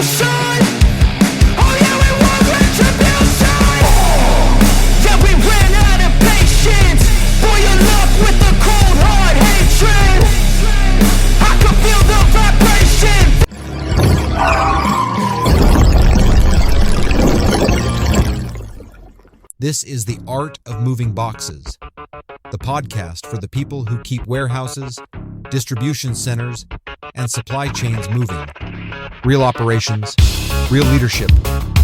retribution. Oh yeah, we want retribution. Yeah, we ran out of patience. For your luck with the cold hard hatred. I can feel the vibration. This is The Art of Moving Boxes, the podcast for the people who keep warehouses, distribution centers, and supply chains moving. Real operations, real leadership,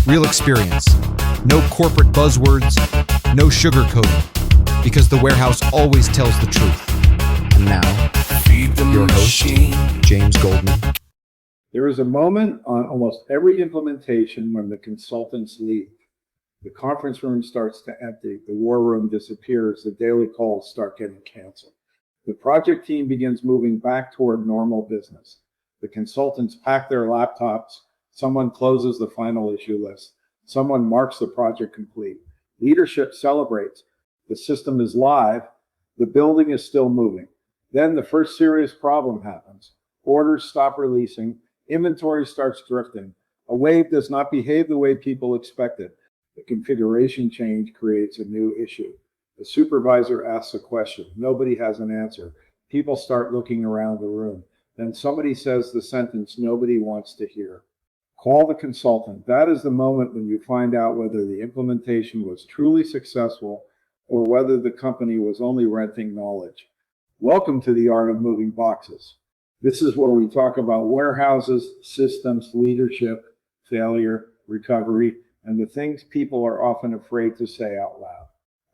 real experience. No corporate buzzwords, no sugarcoating, because the warehouse always tells the truth. And now, your host, James Goldman. There is a moment on almost every implementation when the consultants leave. The conference room starts to empty, the war room disappears, the daily calls start getting canceled. The project team begins moving back toward normal business. The consultants pack their laptops, someone closes the final issue list, someone marks the project complete. Leadership celebrates. The system is live, the building is still moving. Then the first serious problem happens. Orders stop releasing, inventory starts drifting. A wave does not behave the way people expected. The configuration change creates a new issue. The supervisor asks a question. Nobody has an answer. People start looking around the room. Then somebody says the sentence nobody wants to hear. Call the consultant. That is the moment when you find out whether the implementation was truly successful or whether the company was only renting knowledge. Welcome to the Art of Moving Boxes. This is where we talk about warehouses, systems, leadership, failure, recovery, and the things people are often afraid to say out loud.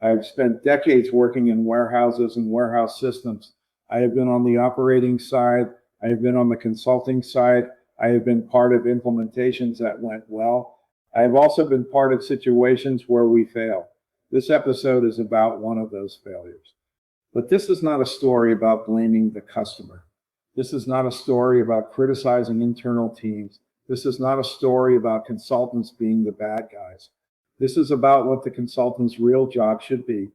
I have spent decades working in warehouses and warehouse systems. I have been on the operating side. I have been on the consulting side. I have been part of implementations that went well. I have also been part of situations where we fail. This episode is about one of those failures. But this is not a story about blaming the customer. This is not a story about criticizing internal teams. This is not a story about consultants being the bad guys. This is about what the consultant's real job should be.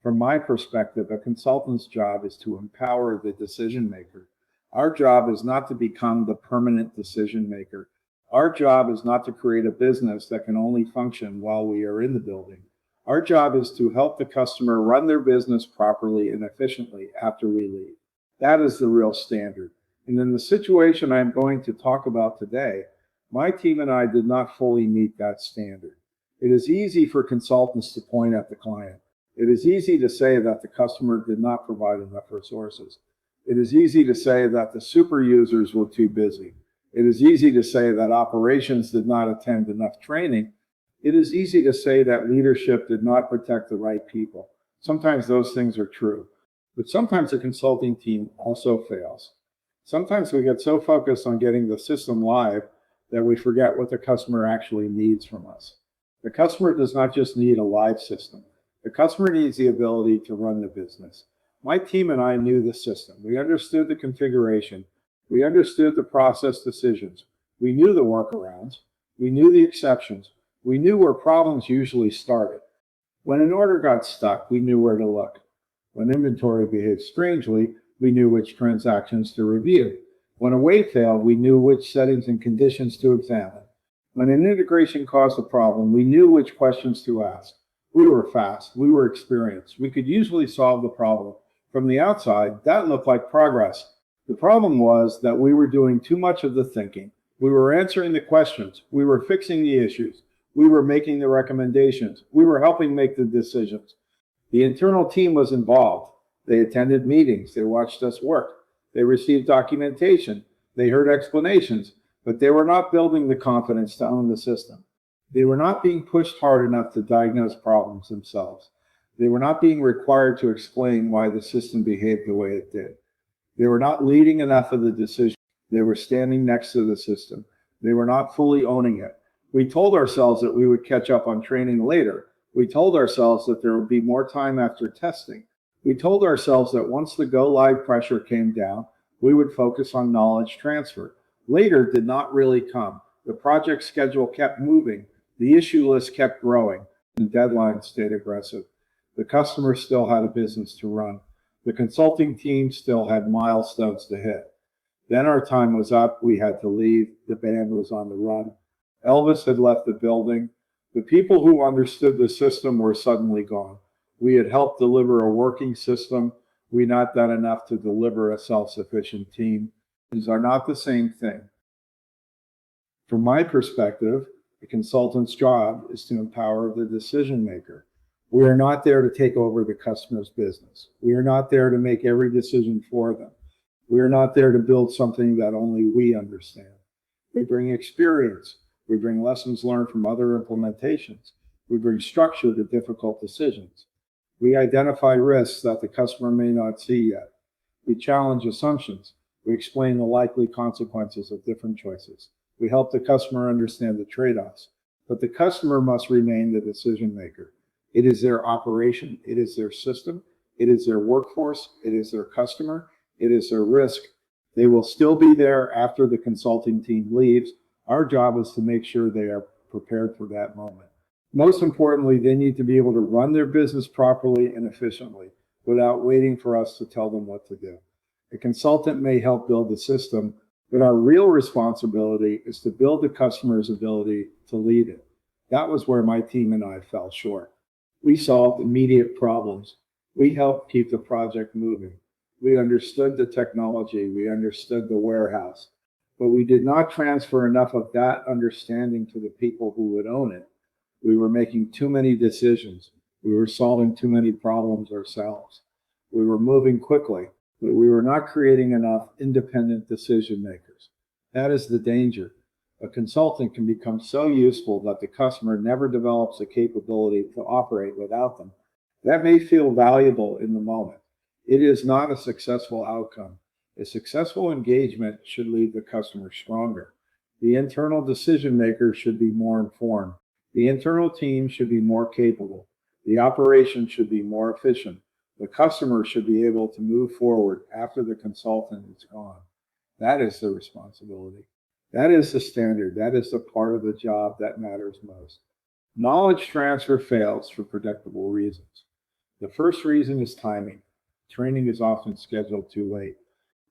From my perspective, a consultant's job is to empower the decision maker. Our job is not to become the permanent decision maker. Our job is not to create a business that can only function while we are in the building. Our job is to help the customer run their business properly and efficiently after we leave. That is the real standard. And in the situation I'm going to talk about today, my team and I did not fully meet that standard. It is easy for consultants to point at the client. It is easy to say that the customer did not provide enough resources. It is easy to say that the super users were too busy. It is easy to say that operations did not attend enough training. It is easy to say that leadership did not protect the right people. Sometimes those things are true, but sometimes the consulting team also fails. Sometimes we get so focused on getting the system live that we forget what the customer actually needs from us. The customer does not just need a live system. The customer needs the ability to run the business. My team and I knew the system. We understood the configuration. We understood the process decisions. We knew the workarounds. We knew the exceptions. We knew where problems usually started. When an order got stuck, we knew where to look. When inventory behaved strangely, we knew which transactions to review. When a wave failed, we knew which settings and conditions to examine. When an integration caused a problem, we knew which questions to ask. We were fast. We were experienced. We could usually solve the problem. From the outside, that looked like progress. The problem was that we were doing too much of the thinking. We were answering the questions. We were fixing the issues. We were making the recommendations. We were helping make the decisions. The internal team was involved. They attended meetings. They watched us work. They received documentation. They heard explanations, but they were not building the confidence to own the system. They were not being pushed hard enough to diagnose problems themselves. They were not being required to explain why the system behaved the way it did. They were not leading enough of the decision. They were standing next to the system. They were not fully owning it. We told ourselves that we would catch up on training later. We told ourselves that there would be more time after testing. We told ourselves that once the go-live pressure came down, we would focus on knowledge transfer. Later did not really come. The project schedule kept moving. The issue list kept growing, and deadlines stayed aggressive. The customer still had a business to run. The consulting team still had milestones to hit. Then our time was up. We had to leave. The band was on the run. Elvis had left the building. The people who understood the system were suddenly gone. We had helped deliver a working system. We not done enough to deliver a self-sufficient team. These are not the same thing. From my perspective, the consultant's job is to empower the decision maker. We are not there to take over the customer's business. We are not there to make every decision for them. We are not there to build something that only we understand. We bring experience. We bring lessons learned from other implementations. We bring structure to difficult decisions. We identify risks that the customer may not see yet. We challenge assumptions. We explain the likely consequences of different choices. We help the customer understand the trade-offs. But the customer must remain the decision maker. It is their operation. It is their system. It is their workforce. It is their customer. It is their risk. They will still be there after the consulting team leaves. Our job is to make sure they are prepared for that moment. Most importantly, they need to be able to run their business properly and efficiently without waiting for us to tell them what to do. A consultant may help build the system, but our real responsibility is to build the customer's ability to lead it. That was where my team and I fell short. We solved immediate problems. We helped keep the project moving. We understood the technology. We understood the warehouse. But we did not transfer enough of that understanding to the people who would own it. We were making too many decisions. We were solving too many problems ourselves. We were moving quickly, but we were not creating enough independent decision makers. That is the danger. A consultant can become so useful that the customer never develops the capability to operate without them. That may feel valuable in the moment. It is not a successful outcome. A successful engagement should leave the customer stronger. The internal decision maker should be more informed. The internal team should be more capable. The operation should be more efficient. The customer should be able to move forward after the consultant is gone. That is the responsibility. That is the standard. That is the part of the job that matters most. Knowledge transfer fails for predictable reasons. The first reason is timing. Training is often scheduled too late.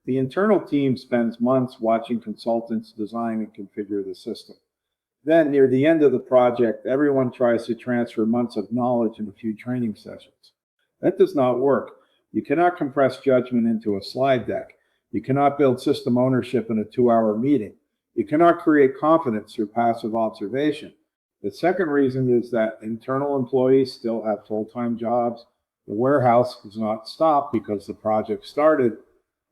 The internal team spends months watching consultants design and configure the system. Then, near the end of the project, everyone tries to transfer months of knowledge in a few training sessions. That does not work. You cannot compress judgment into a slide deck. You cannot build system ownership in a 2-hour meeting. You cannot create confidence through passive observation. The second reason is that internal employees still have full-time jobs. The warehouse does not stop because the project started.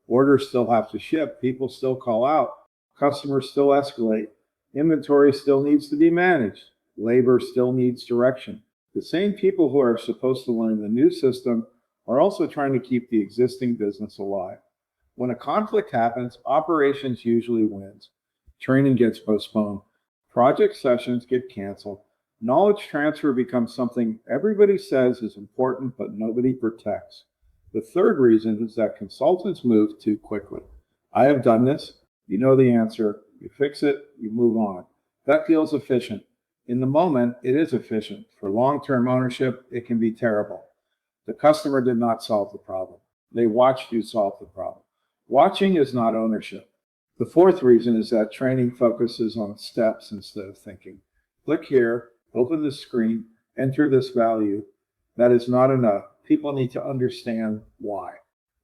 Orders still have to ship. People still call out. Customers still escalate. Inventory still needs to be managed. Labor still needs direction. The same people who are supposed to learn the new system are also trying to keep the existing business alive. When a conflict happens, operations usually wins. Training gets postponed. Project sessions get canceled. Knowledge transfer becomes something everybody says is important, but nobody protects. The third reason is that consultants move too quickly. I have done this. You know the answer. You fix it, you move on. That feels efficient. In the moment, it is efficient. For long-term ownership, it can be terrible. The customer did not solve the problem. They watched you solve the problem. Watching is not ownership. The fourth reason is that training focuses on steps instead of thinking. Click here, open the screen, enter this value. That is not enough. People need to understand why.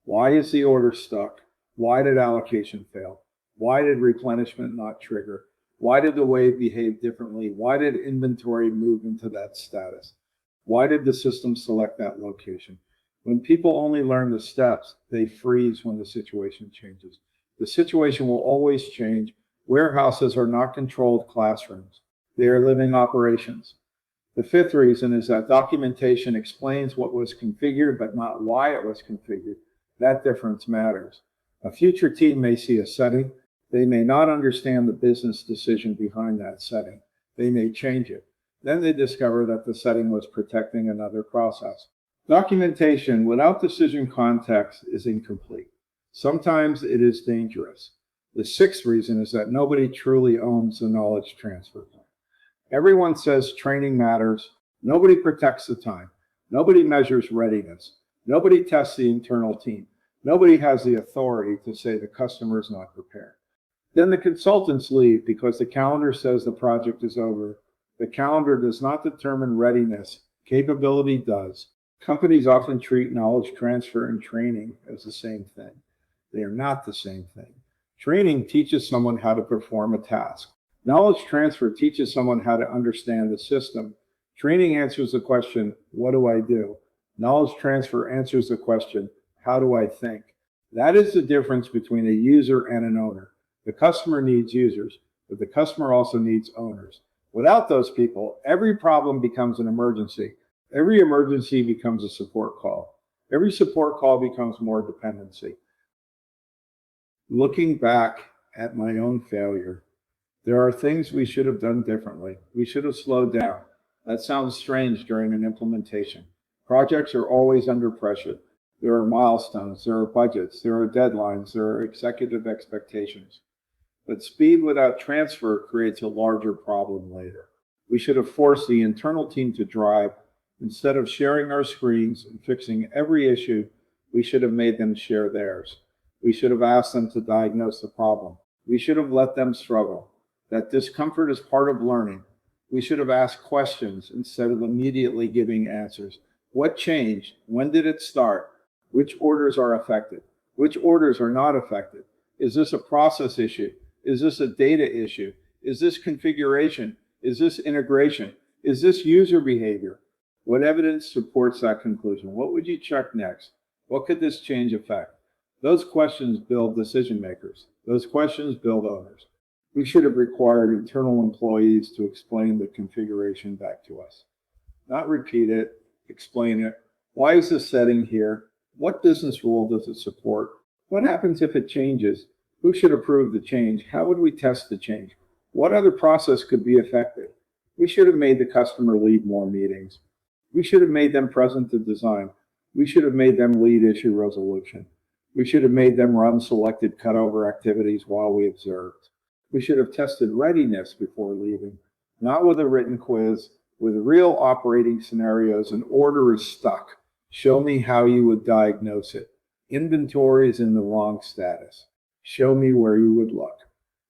Why is the order stuck? Why did allocation fail? Why did replenishment not trigger? Why did the wave behave differently? Why did inventory move into that status? Why did the system select that location? When people only learn the steps, they freeze when the situation changes. The situation will always change. Warehouses are not controlled classrooms. They are living operations. The fifth reason is that documentation explains what was configured, but not why it was configured. That difference matters. A future team may see a setting. They may not understand the business decision behind that setting. They may change it. Then they discover that the setting was protecting another process. Documentation without decision context is incomplete. Sometimes it is dangerous. The sixth reason is that nobody truly owns the knowledge transfer plan. Everyone says training matters. Nobody protects the time. Nobody measures readiness. Nobody tests the internal team. Nobody has the authority to say the customer is not prepared. Then the consultants leave because the calendar says the project is over. The calendar does not determine readiness. Capability does. Companies often treat knowledge transfer and training as the same thing. They are not the same thing. Training teaches someone how to perform a task. Knowledge transfer teaches someone how to understand the system. Training answers the question, what do I do? Knowledge transfer answers the question, how do I think? That is the difference between a user and an owner. The customer needs users, but the customer also needs owners. Without those people, every problem becomes an emergency. Every emergency becomes a support call. Every support call becomes more dependency. Looking back at my own failure, there are things we should have done differently. We should have slowed down. That sounds strange during an implementation. Projects are always under pressure. There are milestones, there are budgets, there are deadlines, there are executive expectations. But speed without transfer creates a larger problem later. We should have forced the internal team to drive. Instead of sharing our screens and fixing every issue, we should have made them share theirs. We should have asked them to diagnose the problem. We should have let them struggle. That discomfort is part of learning. We should have asked questions instead of immediately giving answers. What changed? When did it start? Which orders are affected? Which orders are not affected? Is this a process issue? Is this a data issue? Is this configuration? Is this integration? Is this user behavior? What evidence supports that conclusion? What would you check next? What could this change affect? Those questions build decision makers. Those questions build owners. We should have required internal employees to explain the configuration back to us. Not repeat it, explain it. Why is this setting here? What business rule does it support? What happens if it changes? Who should approve the change? How would we test the change? What other process could be affected? We should have made the customer lead more meetings. We should have made them present to design. We should have made them lead issue resolution. We should have made them run selected cutover activities while we observed. We should have tested readiness before leaving, not with a written quiz, with real operating scenarios. An order is stuck. Show me how you would diagnose it. Inventory is in the wrong status. Show me where you would look.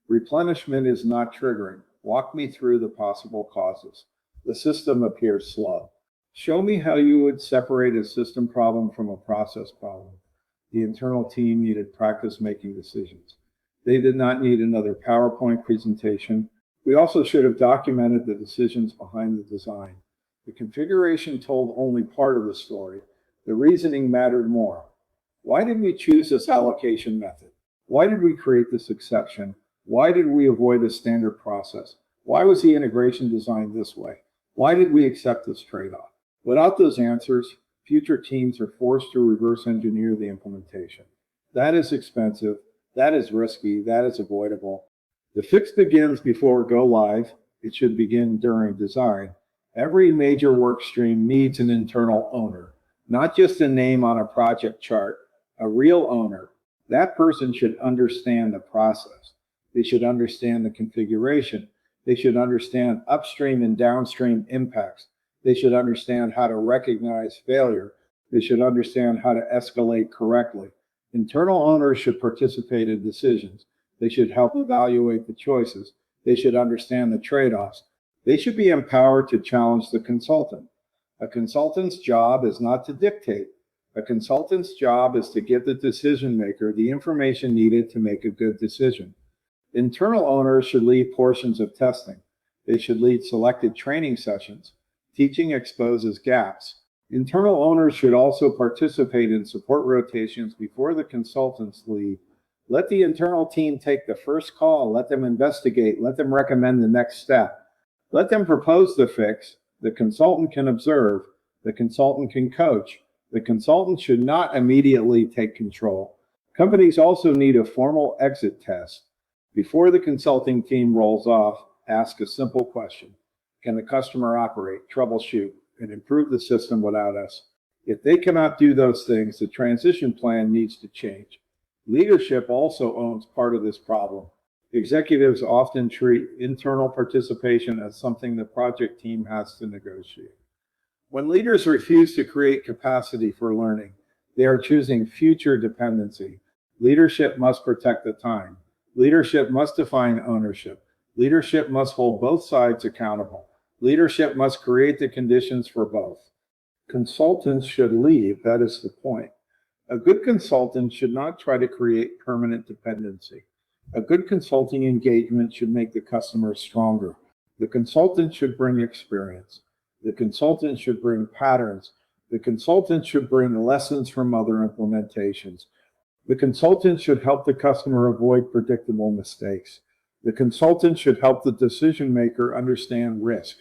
Replenishment is not triggering. Walk me through the possible causes. The system appears slow. Show me how you would separate a system problem from a process problem. The internal team needed practice making decisions. They did not need another PowerPoint presentation. We also should have documented the decisions behind the design. The configuration told only part of the story. The reasoning mattered more. Why did we choose this allocation method? Why did we create this exception? Why did we avoid a standard process? Why was the integration designed this way? Why did we accept this trade-off? Without those answers, future teams are forced to reverse engineer the implementation. That is expensive, that is risky, that is avoidable. The fix begins before go live. It should begin during design. Every major work stream needs an internal owner, not just a name on a project chart, a real owner. That person should understand the process. They should understand the configuration. They should understand upstream and downstream impacts. They should understand how to recognize failure. They should understand how to escalate correctly. Internal owners should participate in decisions. They should help evaluate the choices. They should understand the trade-offs. They should be empowered to challenge the consultant. A consultant's job is not to dictate. A consultant's job is to give the decision maker the information needed to make a good decision. Internal owners should lead portions of testing. They should lead selected training sessions. Teaching exposes gaps. Internal owners should also participate in support rotations before the consultants leave. Let the internal team take the first call. Let them investigate. Let them recommend the next step. Let them propose the fix. The consultant can observe. The consultant can coach. The consultant should not immediately take control. Companies also need a formal exit test. Before the consulting team rolls off, ask a simple question. Can the customer operate, troubleshoot, and improve the system without us? If they cannot do those things, the transition plan needs to change. Leadership also owns part of this problem. Executives often treat internal participation as something the project team has to negotiate. When leaders refuse to create capacity for learning, They are choosing future dependency. Leadership must protect the time. Leadership must define ownership. Leadership must hold both sides accountable. Leadership must create the conditions for both. Consultants should leave, that is the point. A good consultant should not try to create permanent dependency. A good consulting engagement should make the customer stronger. The consultant should bring experience. The consultant should bring patterns. The consultant should bring lessons from other implementations. The consultant should help the customer avoid predictable mistakes. The consultant should help the decision maker understand risk.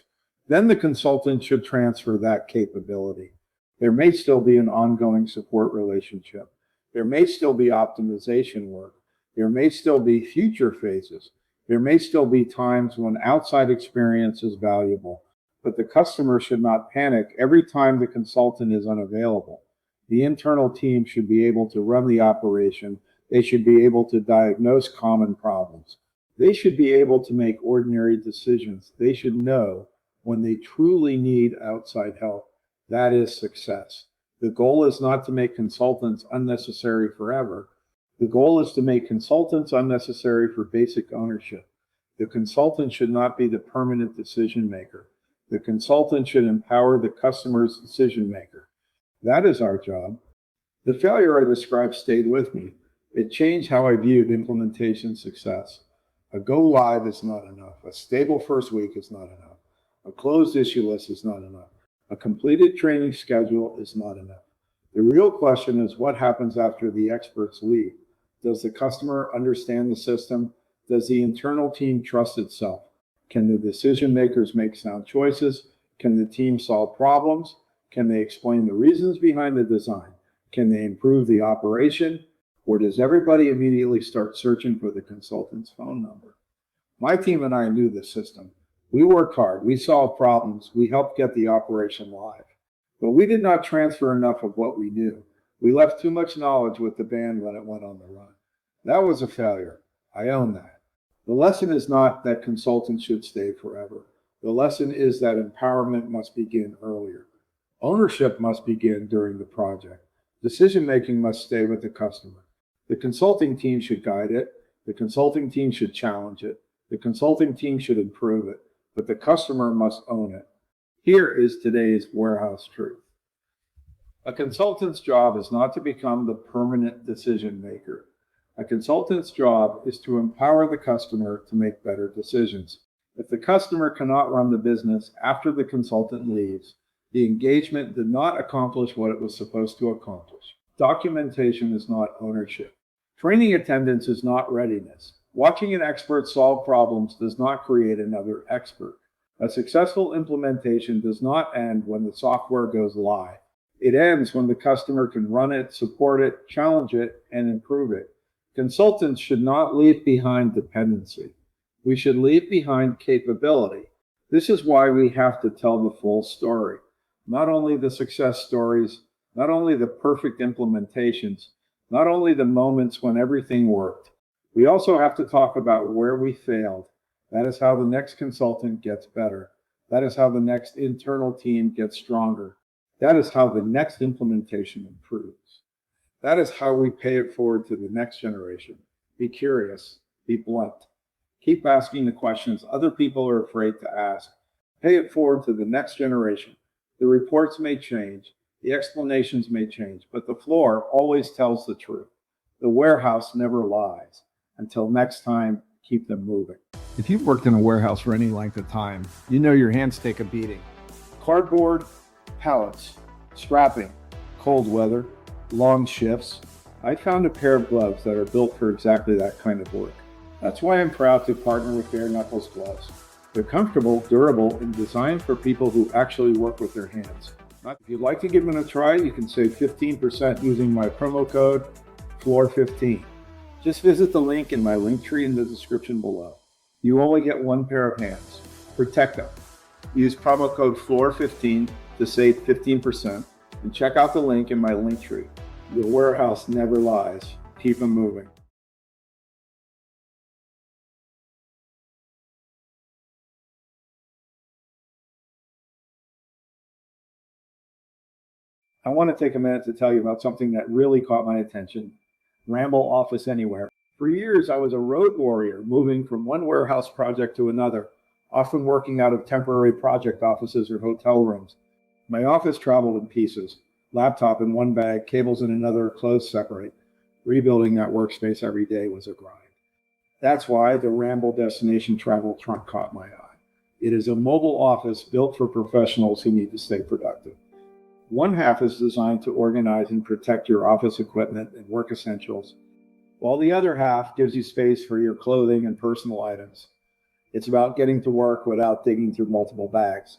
Then the consultant should transfer that capability. There may still be an ongoing support relationship. There may still be optimization work. There may still be future phases. There may still be times when outside experience is valuable, but the customer should not panic every time the consultant is unavailable. The internal team should be able to run the operation. They should be able to diagnose common problems. They should be able to make ordinary decisions. They should know when they truly need outside help. That is success. The goal is not to make consultants unnecessary forever. The goal is to make consultants unnecessary for basic ownership. The consultant should not be the permanent decision maker. The consultant should empower the customer's decision maker. That is our job. The failure I described stayed with me. It changed how I viewed implementation success. A go live is not enough. A stable first week is not enough. A closed issue list is not enough. A completed training schedule is not enough. The real question is what happens after the experts leave. Does the customer understand the system? Does the internal team trust itself? Can the decision makers make sound choices? Can the team solve problems? Can they explain the reasons behind the design? Can they improve the operation? Or does everybody immediately start searching for the consultant's phone number? My team and I knew the system. We worked hard. We solved problems. We helped get the operation live. But we did not transfer enough of what we knew. We left too much knowledge with the band when it went on the run. That was a failure. I own that. The lesson is not that consultants should stay forever. The lesson is that empowerment must begin earlier. Ownership must begin during the project. Decision-making must stay with the customer. The consulting team should guide it. The consulting team should challenge it. The consulting team should improve it. But the customer must own it. Here is today's warehouse truth. A consultant's job is not to become the permanent decision maker. A consultant's job is to empower the customer to make better decisions. If the customer cannot run the business after the consultant leaves, the engagement did not accomplish what it was supposed to accomplish. Documentation is not ownership. Training attendance is not readiness. Watching an expert solve problems does not create another expert. A successful implementation does not end when the software goes live. It ends when the customer can run it, support it, challenge it, and improve it. Consultants should not leave behind dependency. We should leave behind capability. This is why we have to tell the full story. Not only the success stories, not only the perfect implementations, not only the moments when everything worked. We also have to talk about where we failed. That is how the next consultant gets better. That is how the next internal team gets stronger. That is how the next implementation improves. That is how we pay it forward to the next generation. Be curious, be blunt. Keep asking the questions other people are afraid to ask. Pay it forward to the next generation. The reports may change, the explanations may change, but the floor always tells the truth. The warehouse never lies. Until next time, keep them moving. If you've worked in a warehouse for any length of time, you know your hands take a beating. Cardboard, pallets, strapping, cold weather, long shifts. I found a pair of gloves that are built for exactly that kind of work. That's why I'm proud to partner with Bare Knuckles Gloves. They're comfortable, durable, and designed for people who actually work with their hands. If you'd like to give them a try, you can save 15% using my promo code FLOOR15. Just visit the link in my link tree in the description below. You only get one pair of hands. Protect them. Use promo code FLOOR15 to save 15% and check out the link in my link tree. The warehouse never lies. Keep them moving. I want to take a minute to tell you about something that really caught my attention, Ramble Office Anywhere. For years, I was a road warrior, moving from one warehouse project to another, often working out of temporary project offices or hotel rooms. My office traveled in pieces, laptop in one bag, cables in another, clothes separate. Rebuilding that workspace every day was a grind. That's why the Ramble Destination Travel Trunk caught my eye. It is a mobile office built for professionals who need to stay productive. One half is designed to organize and protect your office equipment and work essentials, while the other half gives you space for your clothing and personal items. It's about getting to work without digging through multiple bags.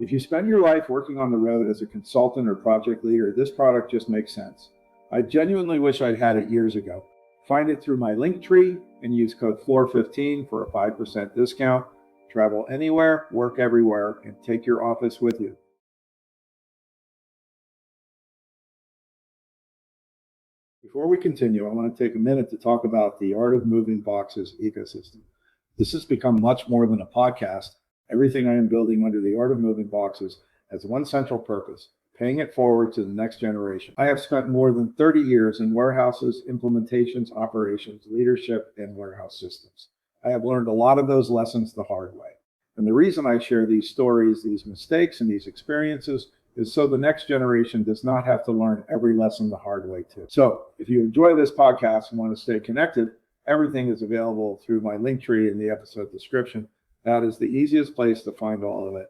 If you spend your life working on the road as a consultant or project leader, this product just makes sense. I genuinely wish I'd had it years ago. Find it through my link tree and use code FLOOR15 for a 5% discount. Travel anywhere, work everywhere, and take your office with you. Before we continue, I want to take a minute to talk about the Art of Moving Boxes ecosystem. This has become much more than a podcast. Everything I am building under the Art of Moving Boxes has one central purpose: paying it forward to the next generation. I have spent more than 30 years in warehouses, implementations, operations, leadership, and warehouse systems. I have learned a lot of those lessons the hard way. And the reason I share these stories, these mistakes, and these experiences is so the next generation does not have to learn every lesson the hard way too. So if you enjoy this podcast and want to stay connected, everything is available through my link tree in the episode description. That is the easiest place to find all of it.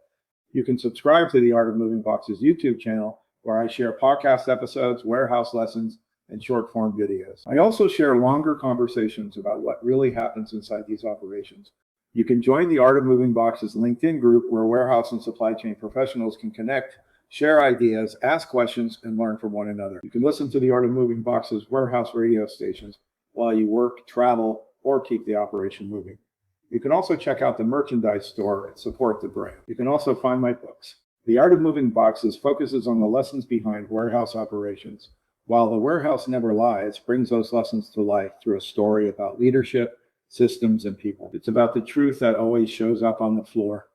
You can subscribe to the Art of Moving Boxes YouTube channel, where I share podcast episodes, warehouse lessons, and short form videos. I also share longer conversations about what really happens inside these operations. You can join the Art of Moving Boxes LinkedIn group, where warehouse and supply chain professionals can connect, share ideas, ask questions, and learn from one another. You can listen to the Art of Moving Boxes warehouse radio stations while you work, travel, or keep the operation moving. You can also check out the merchandise store and support the brand. You can also find my books. The Art of Moving Boxes focuses on the lessons behind warehouse operations, while The Warehouse Never Lies brings those lessons to life through a story about leadership, systems, and people. It's about the truth that always shows up on the floor.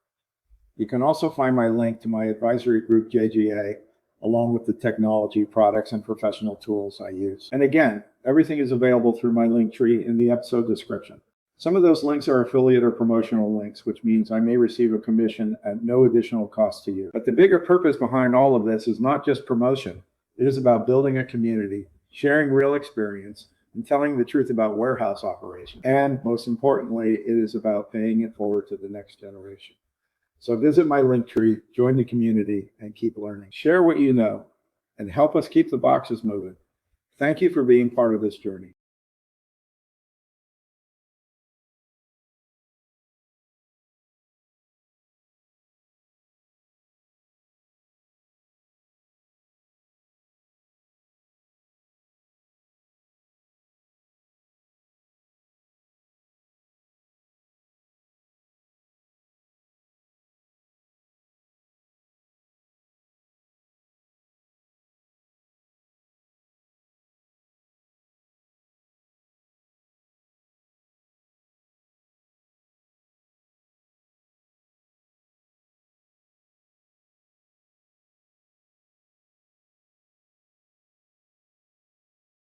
You can also find my link to my advisory group, JGA, along with the technology, products, and professional tools I use. And again, everything is available through my link tree in the episode description. Some of those links are affiliate or promotional links, which means I may receive a commission at no additional cost to you. But the bigger purpose behind all of this is not just promotion. It is about building a community, sharing real experience, and telling the truth about warehouse operations. And most importantly, it is about paying it forward to the next generation. So visit my link tree, join the community, and keep learning. Share what you know, and help us keep the boxes moving. Thank you for being part of this journey.